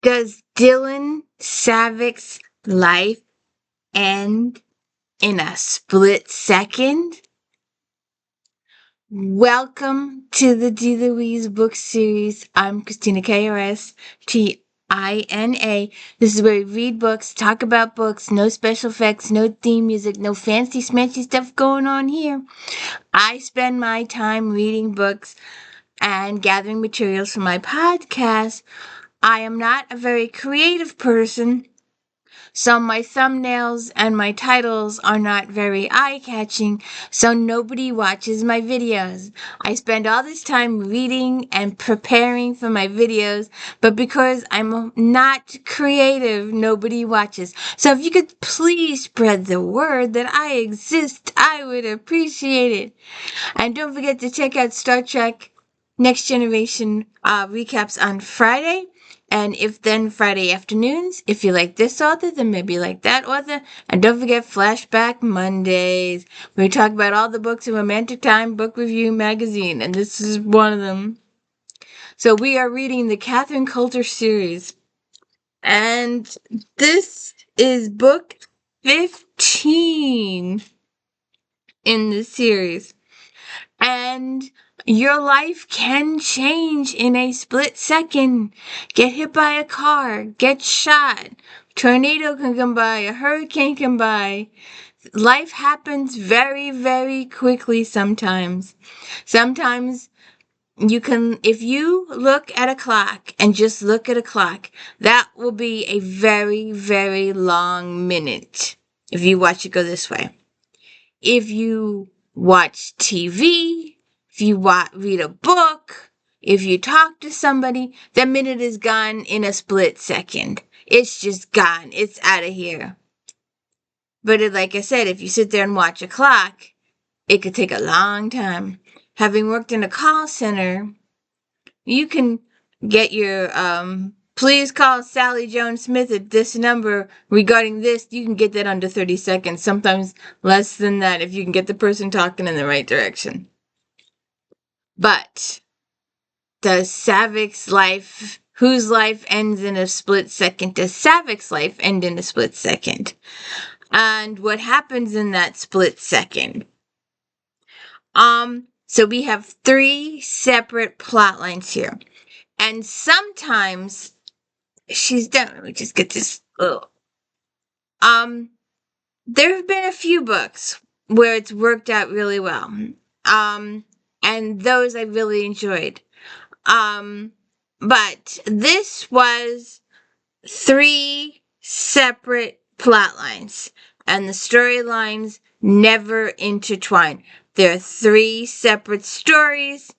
Does Dylan Savich's life end in a split second? Welcome to the D. Louise book series. I'm Christina, K-R-S-T-I-N-A. This is where we read books, talk about books, no special effects, no theme music, no fancy smancy stuff going on here. I spend my time reading books and gathering materials for my podcast. I am not a very creative person, so my thumbnails and my titles are not very eye-catching, so nobody watches my videos. I spend all this time reading and preparing for my videos, but because I'm not creative, nobody watches. So if you could please spread the word that I exist, I would appreciate it. And don't forget to check out Star Trek Next Generation recaps on Friday. And if then Friday afternoons, if you like this author, then maybe you like that author. And don't forget Flashback Mondays, where we talk about all the books in Romantic Time Book Review magazine. And this is one of them. So we are reading the Catherine Coulter series. And this is book 15 in the series. And your life can change in a split second. Get hit by a car, get shot, tornado can come by, a hurricane can by. Life happens very, very quickly sometimes. Sometimes you can, if you look at a clock and just look at a clock, that will be a very, very long minute if you watch it go this way. If you watch TV, if you read a book, if you talk to somebody, that minute is gone in a split second. It's just gone. It's out of here. But like I said, if you sit there and watch a clock, it could take a long time. Having worked in a call center, you can get your please call Sally Jones Smith at this number regarding this. You can get that under 30 seconds, sometimes less than that if you can get the person talking in the right direction. But does Savich's life, whose life ends in a split second, does Savich's life end in a split second? And what happens in that split second? So we have 3 separate plot lines here. And sometimes she's done. Let me just get this. Ugh. There have been a few books where it's worked out really well. And those I really enjoyed. But this was 3 separate plot lines, and the storylines never intertwine. There are 3 separate stories,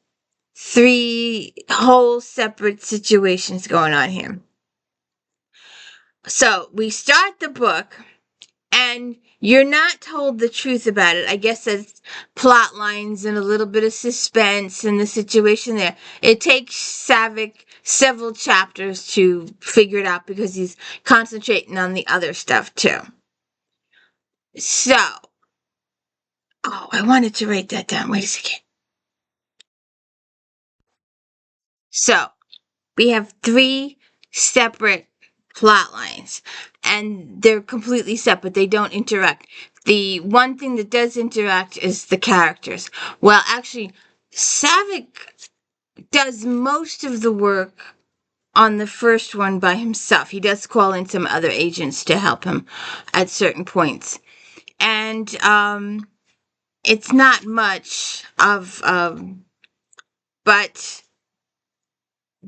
3 whole separate situations going on here. So we start the book, and you're not told the truth about it. I guess that's plot lines and a little bit of suspense in the situation there. It takes Savich several chapters to figure it out because he's concentrating on the other stuff too. So, I wanted to write that down. Wait a second. So, we have 3 separate plot lines, and they're completely separate. They don't interact. The one thing that does interact is the characters. Well, actually, Savich does most of the work on the first one by himself. He does call in some other agents to help him at certain points. And it's not much of, but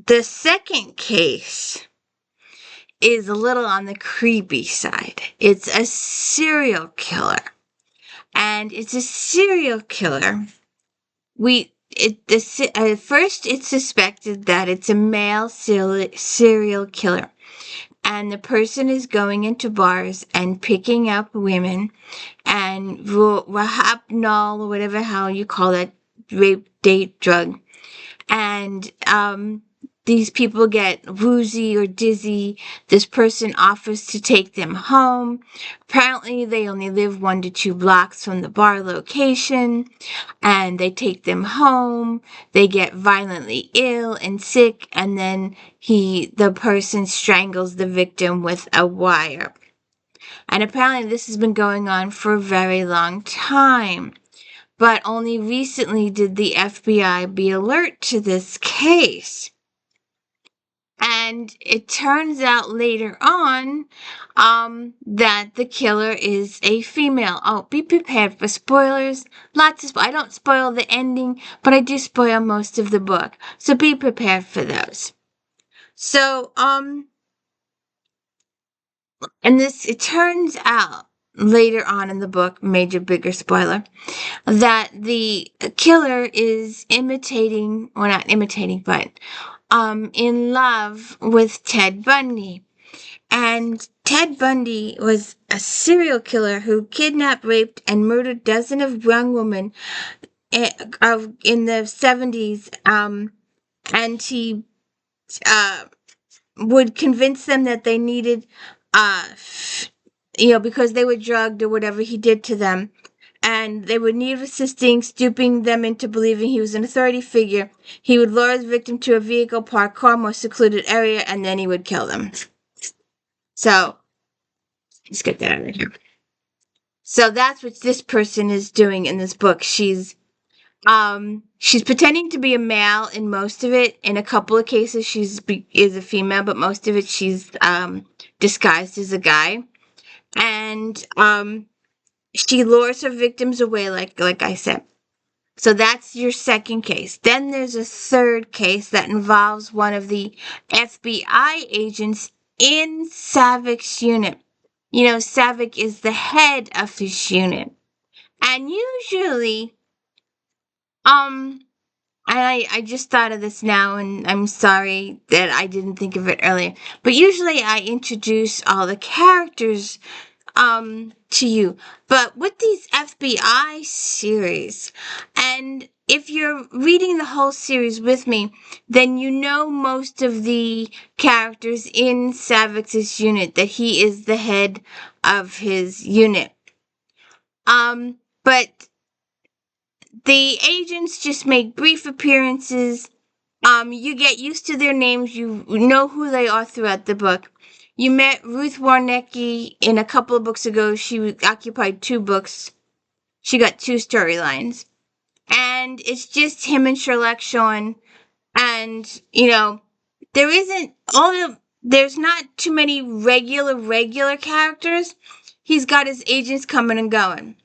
the second case is a little on the creepy side. It's a serial killer. And it's a serial killer. At first it's suspected that it's a male serial killer. And the person is going into bars and picking up women and Rohypnol, or whatever hell you call that rape, date, drug. And these people get woozy or dizzy. This person offers to take them home. Apparently, they only live 1 to 2 blocks from the bar location, and they take them home. They get violently ill and sick, and then the person strangles the victim with a wire. And apparently, this has been going on for a very long time. But only recently did the FBI be alert to this case. And it turns out later on that the killer is a female. Oh, be prepared for spoilers. I don't spoil the ending, but I do spoil most of the book. So be prepared for those. So, and it turns out later on in the book, major bigger spoiler, that the killer is imitating, well, not imitating, but in love with Ted Bundy. And Ted Bundy was a serial killer who kidnapped, raped, and murdered dozens of young women in the 70s. And he would convince them that they needed, because they were drugged or whatever he did to them. And they would need assisting, duping them into believing he was an authority figure. He would lure his victim to a vehicle parked car, more secluded area, and then he would kill them. So, let's get that out of here. So that's what this person is doing in this book. She's pretending to be a male in most of it. In a couple of cases, is a female, but most of it she's disguised as a guy. And she lures her victims away, like I said. So that's your second case. Then there's a third case that involves one of the FBI agents in Savich's unit. Savich is the head of his unit. And usually, and I just thought of this now, and I'm sorry that I didn't think of it earlier. But usually I introduce all the characters to you. But with these FBI series, and if you're reading the whole series with me, then you know most of the characters in Savich's unit, that he is the head of his unit. But the agents just make brief appearances. You get used to their names. You know who they are throughout the book. You met Ruth Warnecki in a couple of books ago. She occupied 2 books. She got 2 storylines. And it's just him and Sherlock Sean. And, there's not too many regular characters. He's got his agents coming and going.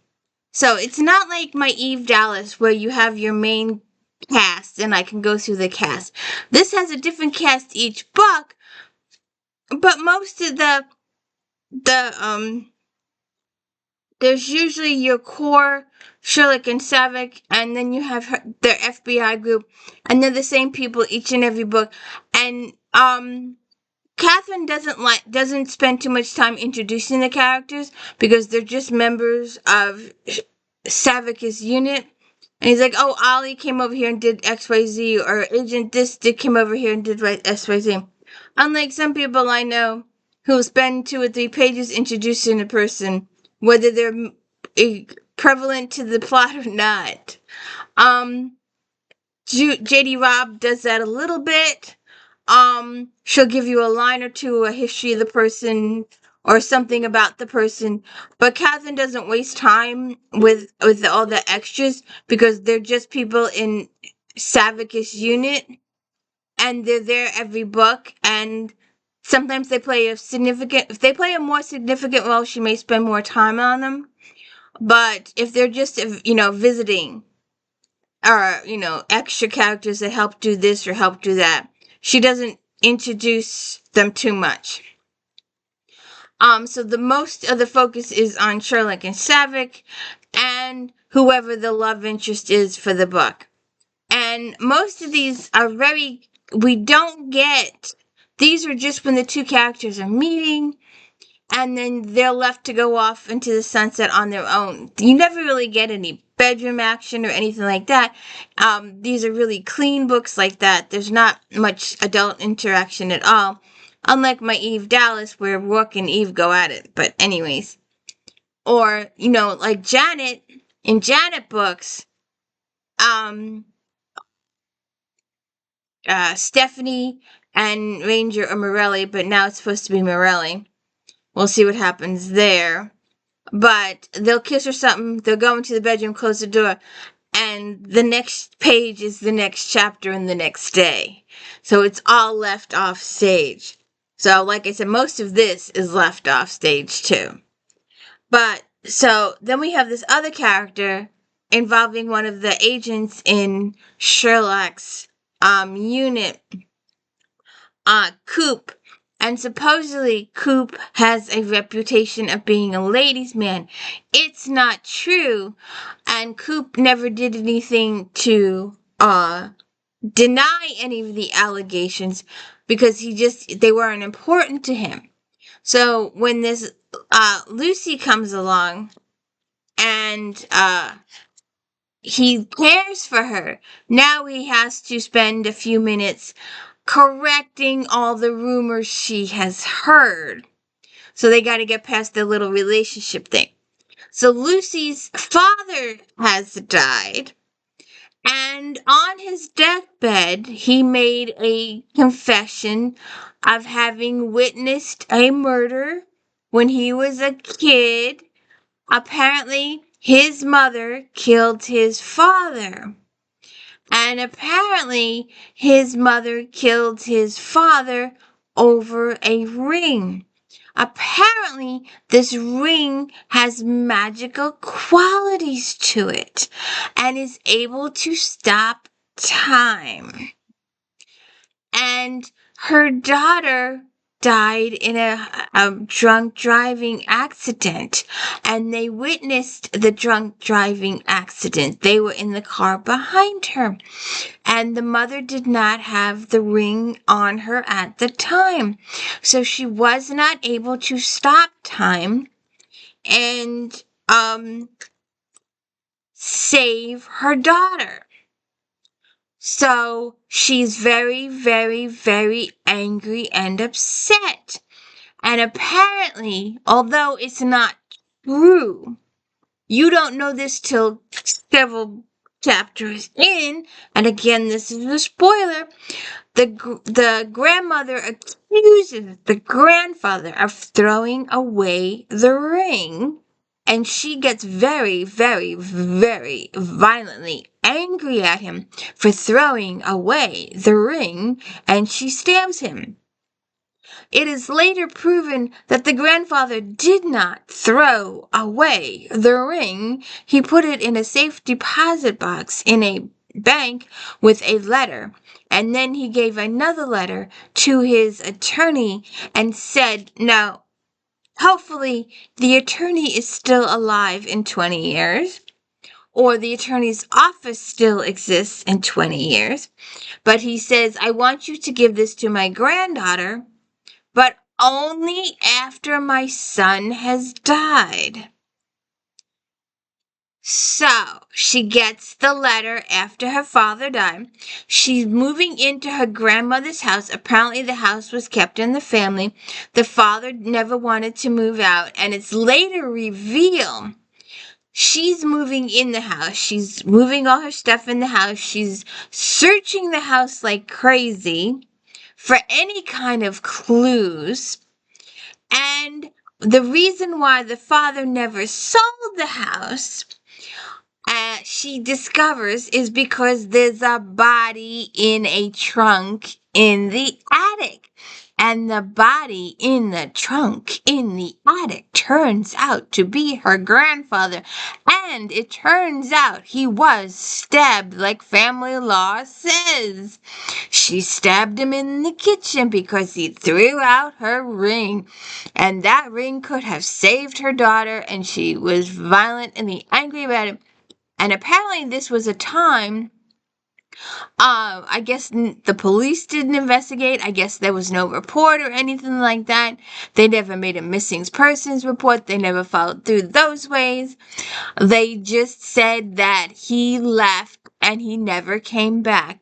So it's not like my Eve Dallas where you have your main cast and I can go through the cast. This has a different cast each book, but most of there's usually your core Sherlock and Savich, and then you have their FBI group, and they're the same people each and every book. And Catherine doesn't spend too much time introducing the characters because they're just members of Savich's unit. And he's like, oh, Ollie came over here and did XYZ, or Agent this came over here and did XYZ. Unlike some people I know who spend 2 or 3 pages introducing a person, whether they're prevalent to the plot or not. JD Robb does that a little bit. She'll give you a line or 2, a history of the person, or something about the person. But Catherine doesn't waste time with all the extras because they're just people in Savich's unit, and they're there every book. And sometimes if they play a more significant role, she may spend more time on them. But if they're just, visiting, or, extra characters that help do this or help do that, she doesn't introduce them too much. So the most of the focus is on Sherlock and Savich and whoever the love interest is for the book. And most of these are these are just when the 2 characters are meeting, and then they're left to go off into the sunset on their own. You never really get any bedroom action or anything like that. These are really clean books like that. There's not much adult interaction at all. Unlike my Eve Dallas, where Rourke and Eve go at it. But anyways. Or, like Janet, in Janet books, Stephanie and Ranger are Morelli, but now it's supposed to be Morelli. We'll see what happens there. But they'll kiss or something, they'll go into the bedroom, close the door, and the next page is the next chapter and the next day. So it's all left off stage. So, like I said, most of this is left off stage too. But, so, then we have this other character involving one of the agents in Sherlock's unit, Coop. And supposedly Coop has a reputation of being a ladies' man. It's not true. And Coop never did anything to deny any of the allegations because they weren't important to him. So when this Lucy comes along and he cares for her, now he has to spend a few minutes correcting all the rumors she has heard. So they got to get past their little relationship thing. So Lucy's father has died, and on his deathbed, he made a confession of having witnessed a murder when he was a kid. Apparently, his mother killed his father. And apparently, his mother killed his father over a ring. Apparently, this ring has magical qualities to it and is able to stop time. And her daughter died in a drunk driving accident, and they witnessed the drunk driving accident. They were in the car behind her, and the mother did not have the ring on her at the time, so she was not able to stop time and save her daughter. So she's very, very, very angry and upset. And apparently, although it's not true, you don't know this till several chapters in, and again, this is a spoiler, the grandmother accuses the grandfather of throwing away the ring, and she gets very, very, very violently angry at him for throwing away the ring, and she stabs him. It is later proven that the grandfather did not throw away the ring. He put it in a safe deposit box in a bank with a letter. And then he gave another letter to his attorney and said, now, hopefully the attorney is still alive in 20 years. Or the attorney's office still exists in 20 years. But he says, I want you to give this to my granddaughter, but only after my son has died. So, she gets the letter after her father died. She's moving into her grandmother's house. Apparently, the house was kept in the family. The father never wanted to move out, and it's later revealed she's moving in the house. She's moving all her stuff in the house. She's searching the house like crazy for any kind of clues. And the reason why the father never sold the house, she discovers, is because there's a body in a trunk in the attic. And the body in the trunk in the attic turns out to be her grandfather. And it turns out he was stabbed like family law says. She stabbed him in the kitchen because he threw out her ring. And that ring could have saved her daughter, and she was violent and angry about it. And apparently this was a time I guess the police didn't investigate. I guess there was no report or anything like that. They never made a missing persons report. They never followed through those ways. They just said that he left and he never came back.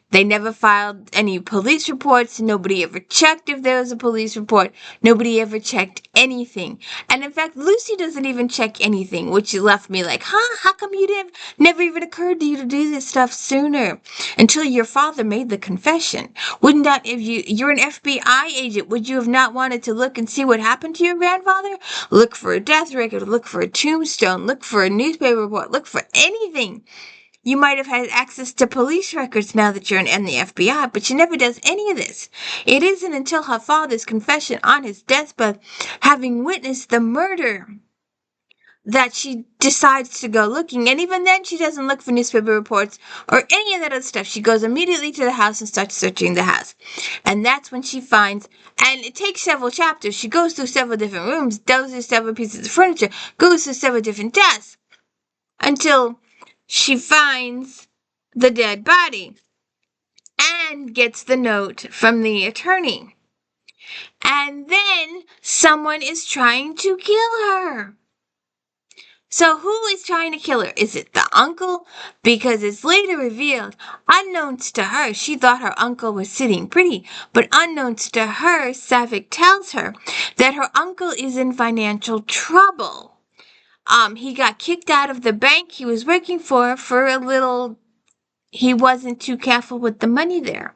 They never filed any police reports. Nobody ever checked if there was a police report. Nobody ever checked anything. And in fact, Lucy doesn't even check anything, which left me like, huh? How come you didn't, never even occurred to you to do this stuff sooner? Until your father made the confession. Wouldn't that, if you're an FBI agent, would you have not wanted to look and see what happened to your grandfather? Look for a death record, look for a tombstone, look for a newspaper report, look for anything. You might have had access to police records now that you're in the FBI, but she never does any of this. It isn't until her father's confession on his deathbed, having witnessed the murder, that she decides to go looking. And even then, she doesn't look for newspaper reports or any of that other stuff. She goes immediately to the house and starts searching the house. And that's when she finds, and it takes several chapters. She goes through several different rooms, goes through several pieces of furniture, goes through several different desks, until she finds the dead body and gets the note from the attorney. And then someone is trying to kill her. So who is trying to kill her? Is it the uncle? Because it's later revealed, unknowns to her, she thought her uncle was sitting pretty, but unknowns to her, Savich tells her that her uncle is in financial trouble. He got kicked out of the bank he was working for a little, he wasn't too careful with the money there.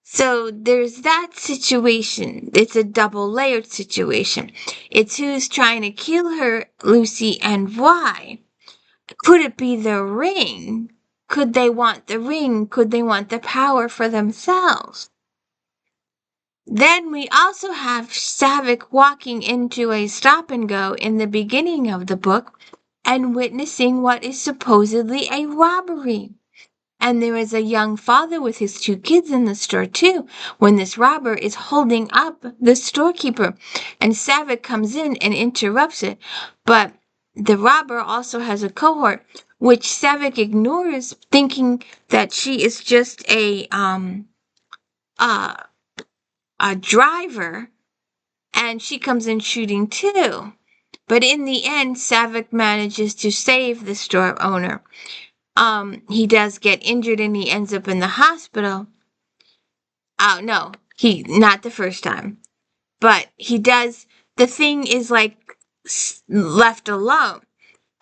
So there's that situation. It's a double-layered situation. It's who's trying to kill her, Lucy, and why. Could it be the ring? Could they want the ring? Could they want the power for themselves? Then we also have Savich walking into a stop-and-go in the beginning of the book and witnessing what is supposedly a robbery. And there is a young father with his 2 kids in the store too, when this robber is holding up the storekeeper. And Savich comes in and interrupts it. But the robber also has a cohort, which Savich ignores, thinking that she is just a driver, and she comes in shooting too. But in the end, Savich manages to save the store owner. He does get injured and he ends up in the hospital. Oh, no, not the first time. But he does, the thing is like left alone.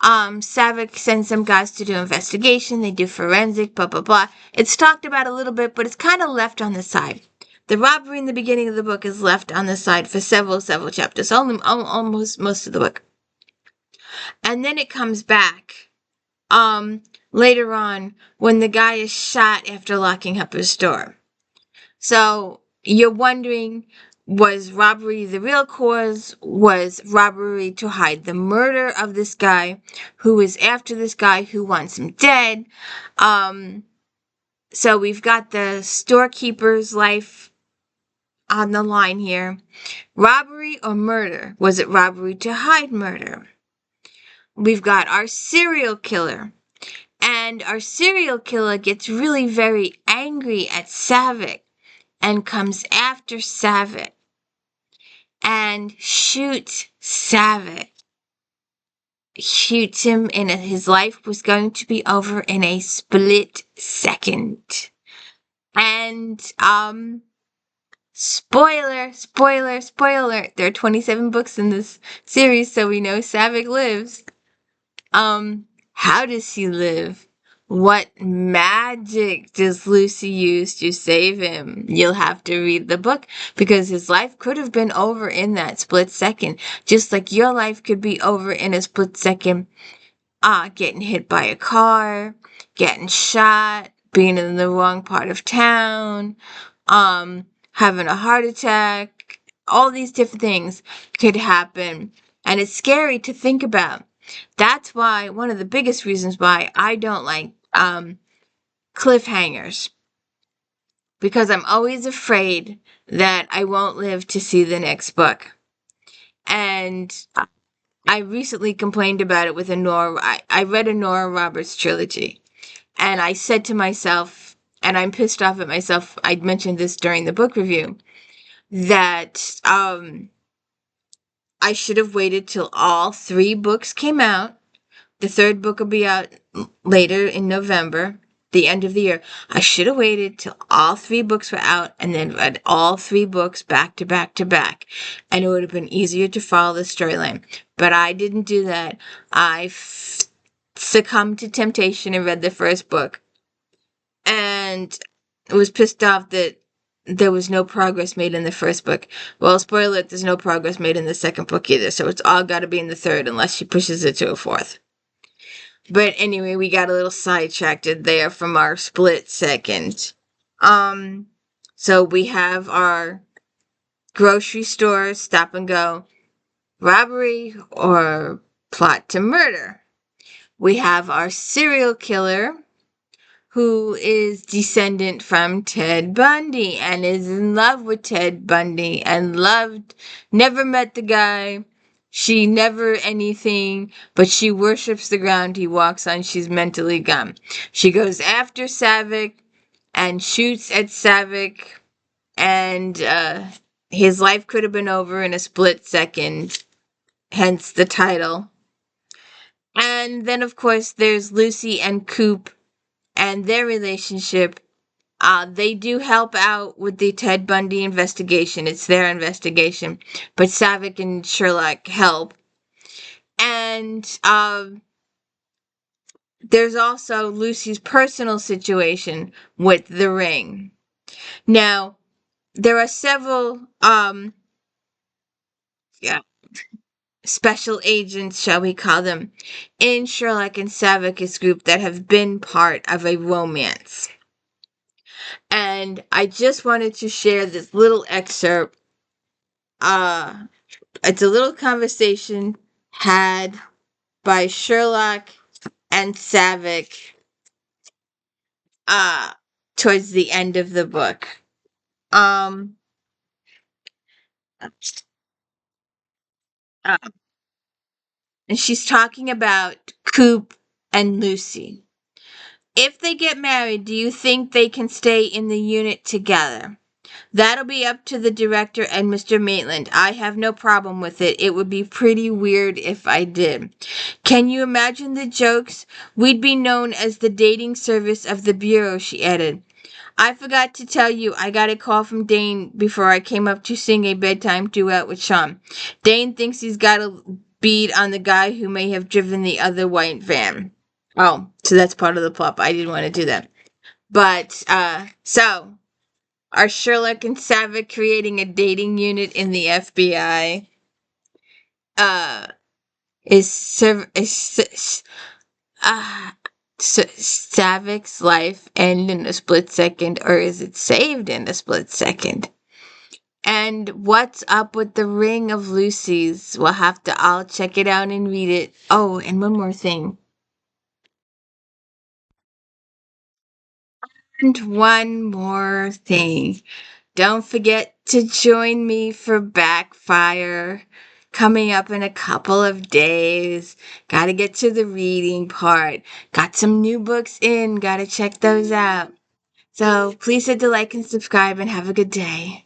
Savich sends some guys to do investigation. They do forensic, blah, blah, blah. It's talked about a little bit, but it's kind of left on the side. The robbery in the beginning of the book is left on the side for several chapters, almost most of the book. And then it comes back later on when the guy is shot after locking up his store. So you're wondering, was robbery the real cause? Was robbery to hide the murder of this guy who is after this guy who wants him dead? So we've got the storekeeper's life on the line here. Robbery or murder? Was it robbery to hide murder? We've got our serial killer. And our serial killer gets really very angry at Savich and comes after Savich and shoots Savich. Shoots him, and his life was going to be over in a split second. And, spoiler, there are 27 books in this series, so we know Savich lives. How does he live? What magic does Lucy use to save him? You'll have to read the book, because his life could have been over in that split second, just like your life could be over in a split second. Getting hit by a car, getting shot, being in the wrong part of town, having a heart attack, all these different things could happen. And it's scary to think about. That's why, one of the biggest reasons why I don't like cliffhangers. Because I'm always afraid that I won't live to see the next book. And I recently complained about it with I read a Nora Roberts trilogy. And I said to myself, and I'm pissed off at myself, I mentioned this during the book review, that I should have waited till all three books came out. The third book will be out later in November, the end of the year. I should have waited till all three books were out and then read all three books back to back to back. And it would have been easier to follow the storyline. But I didn't do that. Succumbed to temptation and read the first book. And was pissed off that there was no progress made in the first book. Well, spoiler alert, there's no progress made in the second book either. So it's all got to be in the third unless she pushes it to a fourth. But anyway, we got a little sidetracked there from our split second. So we have our grocery store stop and go robbery or plot to murder. We have our serial killer who is descendant from Ted Bundy and is in love with Ted Bundy and never met the guy. She never anything, but she worships the ground he walks on. She's mentally gone. She goes after Savich and shoots at Savich, and his life could have been over in a split second, hence the title. And then, of course, there's Lucy and Coop and their relationship. They do help out with the Ted Bundy investigation. It's their investigation. But Savich and Sherlock help. And there's also Lucy's personal situation with the ring. Now, there are several yeah, special agents, shall we call them, in Sherlock and Savich's group that have been part of a romance. And I just wanted to share this little excerpt. It's a little conversation had by Sherlock and Savich towards the end of the book. Um uh, and she's talking about Coop and Lucy. If they get married, do you think they can stay in the unit together? That'll be up to the director and Mr. Maitland. I have no problem with it. It would be pretty weird if I did. Can you imagine the jokes? We'd be known as the dating service of the Bureau, she added. I forgot to tell you, I got a call from Dane before I came up to sing a bedtime duet with Sean. Dane thinks he's got a bead on the guy who may have driven the other white van. Oh, so that's part of the plot. I didn't want to do that. But, so, are Sherlock and Savich creating a dating unit in the FBI? Savich's life end in a split second, or is it saved in a split second? And what's up with the ring of Lucy's? We'll have to all check it out and read it. Oh, and one more thing. And one more thing. Don't forget to join me for Backfire coming up in a couple of days. Gotta get to the reading part. Got some new books in. Gotta check those out. So please hit the like and subscribe and have a good day.